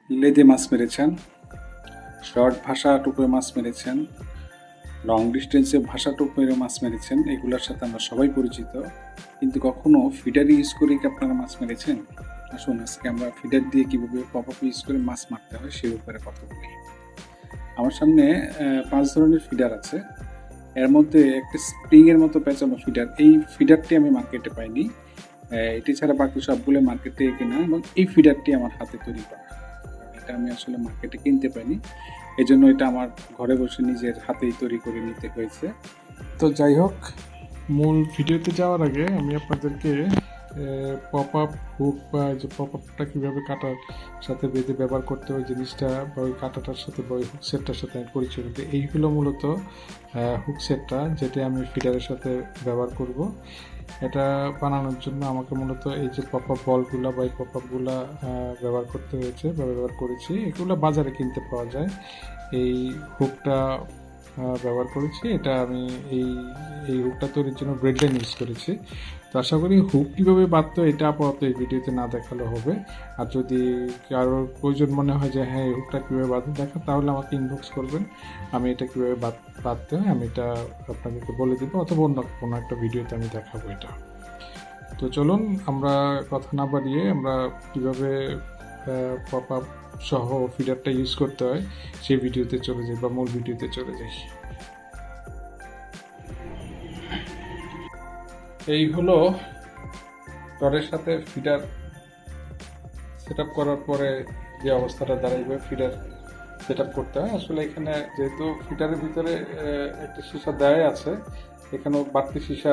লেদে মাছ মেরেছেন, শর্ট ভাষা টোপে মাছ মেরেছেন, লং ডিস্টেন্সে ভাষা টোপ মেরে মাছ মেরেছেন, এগুলোর সাথে আমরা সবাই পরিচিত। কিন্তু কখনো ফিডার ইউজ করে কি আপনারা মাছ মেরেছেন? আসুন আজকে আমরা ফিডার দিয়ে কীভাবে পপ আপ ইউজ করে মাছ মারতে হয় সে ব্যাপারে কথা বলি। আমার সামনে 5 ধরনের ফিডার আছে। এর মধ্যে একটা স্প্রিংয়ের মতো পেঁচানো ফিডার, এই ফিডারটি আমি মার্কেটে পাইনি। এটি ছাড়া বাকি সবগুলো মার্কেট থেকে কেনা, এবং এই ফিডারটি আমার হাতে তৈরি করা। এটা আমি আসলে মার্কেটে কিনতে পাইনি, এজন্য এটা আমার ঘরে বসে নিজের হাতেই তৈরি করে নিতে হয়েছে। তো যাই হোক, মূল ভিডিওতে যাওয়ার আগে আমি আপনাদেরকে পপ আপ হুক বা যে পপ আপটা কীভাবে কাটার সাথে বেঁধে ব্যবহার করতে হয় জিনিসটা, বা ওই কাটাটার সাথে বা ওই হুক সেটটার সাথে আমি পরিচয় দিতে। এইগুলো মূলত হুক সেটটা, যেটা আমি ফিডারের সাথে ব্যবহার করব। এটা বানানোর জন্য আমাকে মূলত এই যে পপ আপ বলগুলো বা এই পপ আপগুলো ব্যবহার করতে হয়েছে বা ব্যবহার করেছি। এগুলো বাজারে কিনতে পাওয়া যায়। এই হুকটা ব্যবহার করেছি। এটা আমি এই হুকটা তৈরির জন্য ব্রেড লাইন ইউজ করেছি। তো আশা করি হুক কীভাবে বাঁধতে হয় এটা আপাতত এই ভিডিওতে না দেখালে হবে। আর যদি কারোর প্রয়োজন মনে হয় যে হ্যাঁ এই হুকটা কীভাবে বাঁধতে দেখা, তাহলে আমাকে ইনবক্স করবেন, আমি এটা কীভাবে বাঁধতে হয় আমি এটা আপনাদেরকে বলে দেবো, অথবা অন্য কোনো একটা ভিডিওতে আমি দেখাবো এটা। তো চলুন আমরা কথা না বাড়িয়ে আমরা কীভাবে পপ আপ সহ ফিডারটা ইউজ করতে হয় সেই ভিডিওতে চলে যাই, বা মূল ভিডিওতে চলে যাই। এই হলো টরের সাথে ফিডার সেট আপ করার পরে যে অবস্থাটা দাঁড়াইবে, ফিডার সেট আপ করতে হয়। আসলে এখানে যেহেতু ফিডারের ভিতরে একটা সীসা দেওয়াই আছে, এখানেও বাড়তি সীসা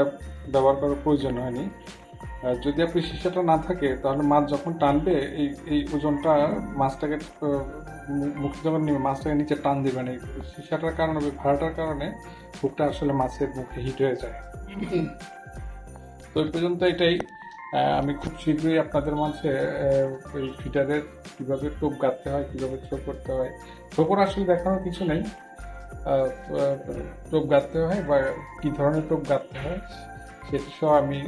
ব্যবহার করার প্রয়োজন হয়নি। যদি আপনি সীসাটা না থাকে তাহলে মাছ যখন টানবে এই ওজনটা মাছটাকে মুখে যখন মাছটাকে নিচে টান দেবেন, এই সীসাটার কারণে, ভাড়াটার কারণে হুকটা আসলে মাছের মুখে হিট হয়ে যায়। তো এই পর্যন্ত এটাই। আমি খুব শীঘ্রই আপনাদের মাঝে এই ফিডারের কীভাবে টোপ গাঁথতে হয়, কীভাবে থ্রো করতে হয়, থ্রো করা আসলে দেখানোর কিছু নেই, টোপ গাঁথতে হয় বা কী ধরনের টোপ গাঁথতে হয় সেটা সহ আমি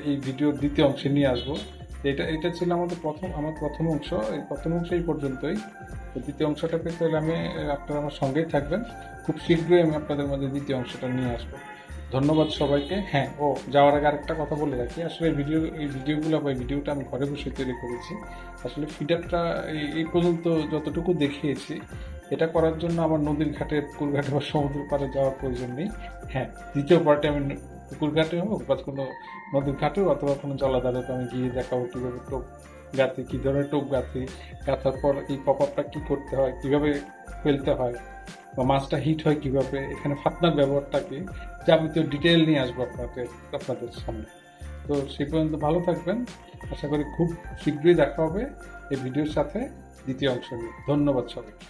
এই ভিডিওর দ্বিতীয় অংশে নিয়ে আসবো। এটা ছিল আমার প্রথম অংশ। এই প্রথম অংশ এই পর্যন্তই। দ্বিতীয় অংশটা পেতে হলে আপনারা আমার সঙ্গেই থাকবেন। খুব শীঘ্রই আমি আপনাদের মধ্যে দ্বিতীয় অংশটা নিয়ে আসবো। ধন্যবাদ সবাইকে। হ্যাঁ, যাওয়ার আগে আরেকটা কথা বলে রাখি, আসলে এই ভিডিওটা আমি ঘরে বসে তৈরি করেছি। আসলে ফিডারটা এই পর্যন্ত যতটুকু দেখিয়েছি, এটা করার জন্য আমার নদীর ঘাটে, পুকুর ঘাটে বা সমুদ্র পাড়ে যাওয়ার প্রয়োজন নেই। হ্যাঁ, দ্বিতীয় পার্টে আমি পুকুর ঘাটে হোক বা কোনো নদীর ঘাটেও অথবা কোনো জলাধারেও আমি গিয়ে দেখাবো কীভাবে টোপ গাঁথি, কী ধরনের টোপ গাঁথি, গাঁথার পর এই পপ আপটা কী করতে হয়, কীভাবে ফেলতে হয়, বা মাছটা হিট হয় কীভাবে, এখানে ফাতনার ব্যবহারটা কি, যাবতীয় ডিটেল নিয়ে আসবো আপনাদের সামনে। তো সেই পর্যন্ত ভালো থাকবেন। আশা করি খুব শীঘ্রই দেখা হবে এই ভিডিওর সাথে দ্বিতীয় অংশ নিয়ে। ধন্যবাদ সবাইকে।